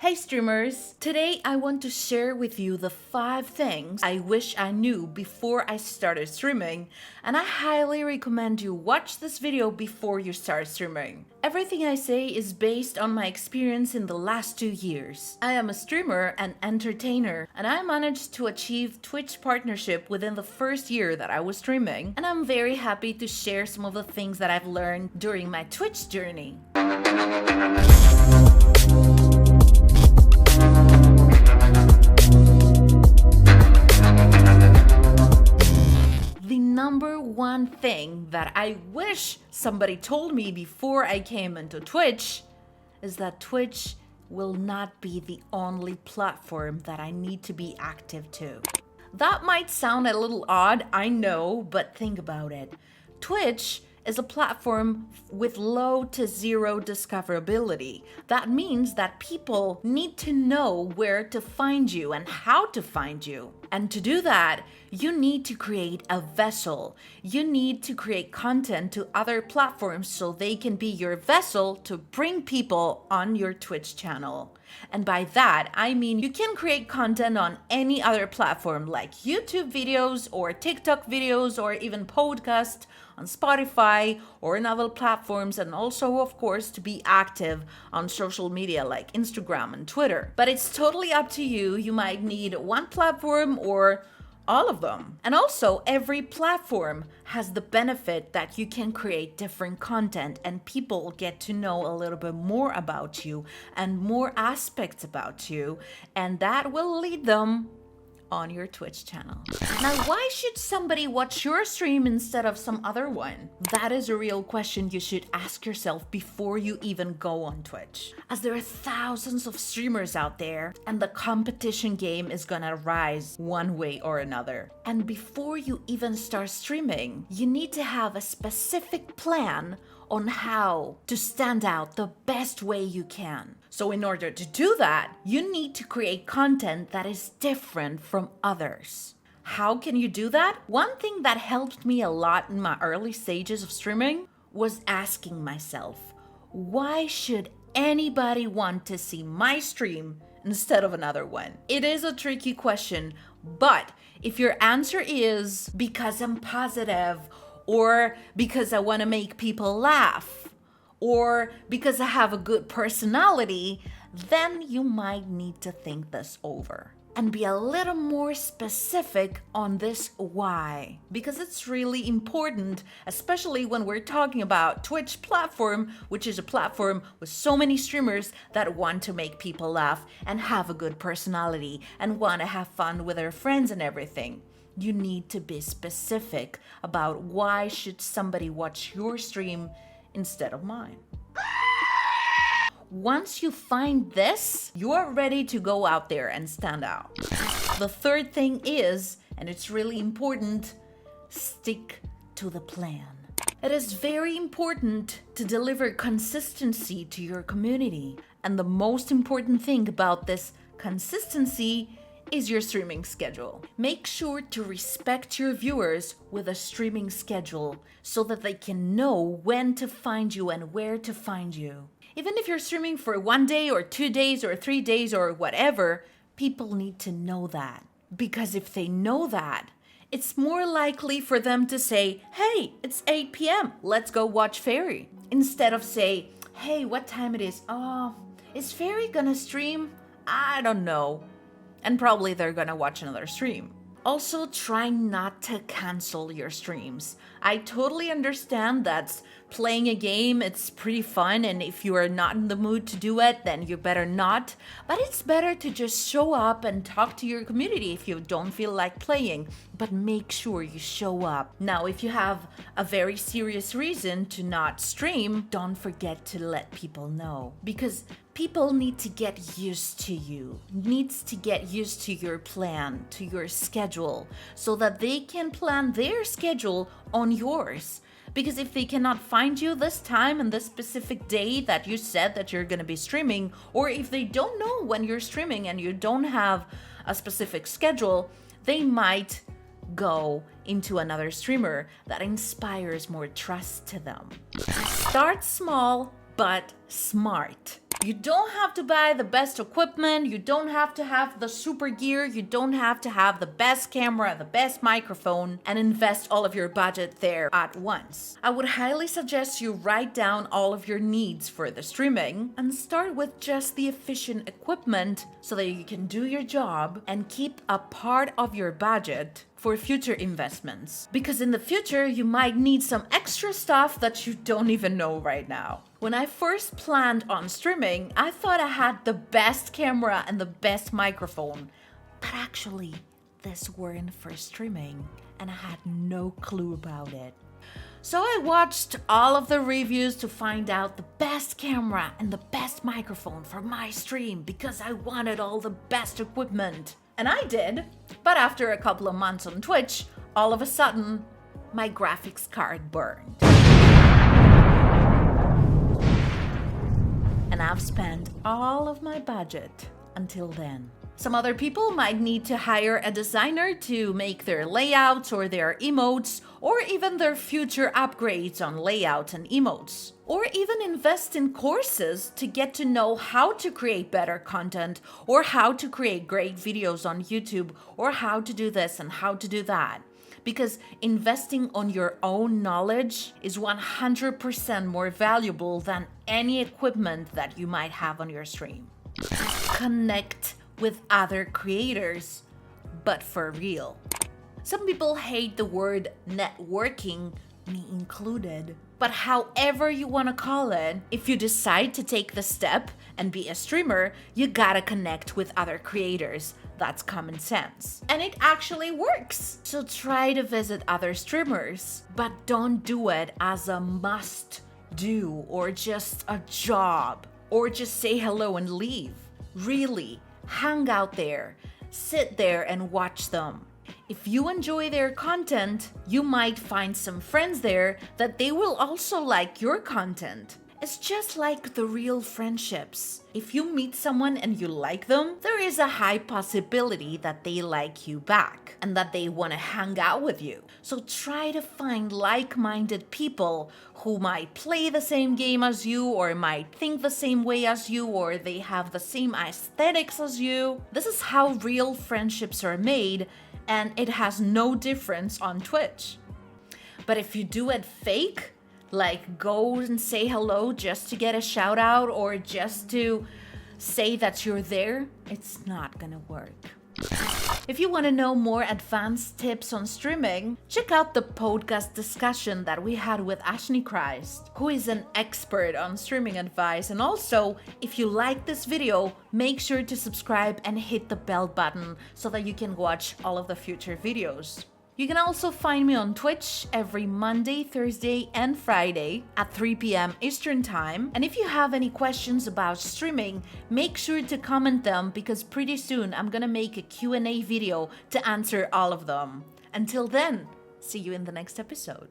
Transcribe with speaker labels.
Speaker 1: Hey streamers! Today I want to share with you the 5 things I wish I knew before I started streaming, and I highly recommend you watch this video before you start streaming. Everything I say is based on my experience in the last 2 years. I am a streamer and entertainer, and I managed to achieve Twitch partnership within the first year that I was streaming, and I'm very happy to share some of the things that I've learned during my Twitch journey. Number one thing that I wish somebody told me before I came into Twitch is that Twitch will not be the only platform that I need to be active to. That might sound a little odd, I know, but think about it. Twitch is a platform with low to zero discoverability. That means that people need to know where to find you and how to find you. And to do that, you need to create a vessel. You need to create content to other platforms so they can be your vessel to bring people on your Twitch channel. And by that, I mean you can create content on any other platform like YouTube videos or TikTok videos or even podcasts on Spotify or in other platforms, and also, of course, to be active on social media like Instagram and Twitter. But it's totally up to you. You might need one platform or all of them. And also, every platform has the benefit that you can create different content and people get to know a little bit more about you and more aspects about you, and that will lead them on your Twitch channel. Now, why should somebody watch your stream instead of some other one? That is a real question you should ask yourself before you even go on Twitch. As there are thousands of streamers out there, and the competition game is gonna rise one way or another. And before you even start streaming, you need to have a specific plan on how to stand out the best way you can. So in order to do that, you need to create content that is different from others. How can you do that? One thing that helped me a lot in my early stages of streaming was asking myself, why should anybody want to see my stream instead of another one? It is a tricky question, but if your answer is because I'm positive, or because I want to make people laugh, or because I have a good personality, then you might need to think this over and be a little more specific on this why, because it's really important, especially when we're talking about Twitch platform, which is a platform with so many streamers that want to make people laugh and have a good personality and want to have fun with their friends and everything. You need to be specific about why should somebody watch your stream instead of mine. Once you find this, you are ready to go out there and stand out. The third thing is, and it's really important, stick to the plan. It is very important to deliver consistency to your community. And the most important thing about this consistency is your streaming schedule. Make sure to respect your viewers with a streaming schedule so that they can know when to find you and where to find you. Even if you're streaming for 1 day or 2 days or 3 days or whatever, people need to know that. Because if they know that, it's more likely for them to say, hey, it's 8 p.m., let's go watch Fairy. Instead of say, hey, what time it is? Oh, is Fairy gonna stream? I don't know. And probably they're gonna watch another stream. Also, try not to cancel your streams. I totally understand that playing a game, it's pretty fun, and if you are not in the mood to do it, then you better not. But it's better to just show up and talk to your community if you don't feel like playing, but make sure you show up. Now, if you have a very serious reason to not stream, don't forget to let people know, because people need to get used to you, needs to get used to your plan, to your schedule, so that they can plan their schedule on yours. Because if they cannot find you this time and this specific day that you said that you're going to be streaming, or if they don't know when you're streaming and you don't have a specific schedule, they might go into another streamer that inspires more trust to them. Start small, but smart. You don't have to buy the best equipment, you don't have to have the super gear, you don't have to have the best camera, the best microphone, and invest all of your budget there at once. I would highly suggest you write down all of your needs for the streaming and start with just the efficient equipment so that you can do your job and keep a part of your budget for future investments. Because in the future, you might need some extra stuff that you don't even know right now. When I first planned on streaming, I thought I had the best camera and the best microphone. But actually, these weren't for streaming, and I had no clue about it. So I watched all of the reviews to find out the best camera and the best microphone for my stream because I wanted all the best equipment. And I did, but after a couple of months on Twitch, all of a sudden, my graphics card burned. And I've spent all of my budget until then. Some other people might need to hire a designer to make their layouts or their emotes, or even their future upgrades on layouts and emotes. Or even invest in courses to get to know how to create better content, or how to create great videos on YouTube, or how to do this and how to do that. Because investing on your own knowledge is 100% more valuable than any equipment that you might have on your stream. Connect with other creators, but for real. Some people hate the word networking, me included. But however you want to call it, if you decide to take the step and be a streamer, you gotta connect with other creators. That's common sense. And it actually works. So try to visit other streamers, but don't do it as a must do or just a job or just say hello and leave. Really, hang out there, sit there and watch them. If you enjoy their content, you might find some friends there that they will also like your content. It's just like the real friendships. If you meet someone and you like them, there is a high possibility that they like you back and that they want to hang out with you. So try to find like-minded people who might play the same game as you or might think the same way as you or they have the same aesthetics as you. This is how real friendships are made, and it has no difference on Twitch. But if you do it fake, like go and say hello just to get a shout out or just to say that you're there, it's not gonna work. If you want to know more advanced tips on streaming, check out the podcast discussion that we had with Ashley Christ, who is an expert on streaming advice. And also, if you like this video, make sure to subscribe and hit the bell button so that you can watch all of the future videos. You can also find me on Twitch every Monday, Thursday, and Friday at 3 p.m. Eastern Time. And if you have any questions about streaming, make sure to comment them because pretty soon I'm gonna make a Q&A video to answer all of them. Until then, see you in the next episode.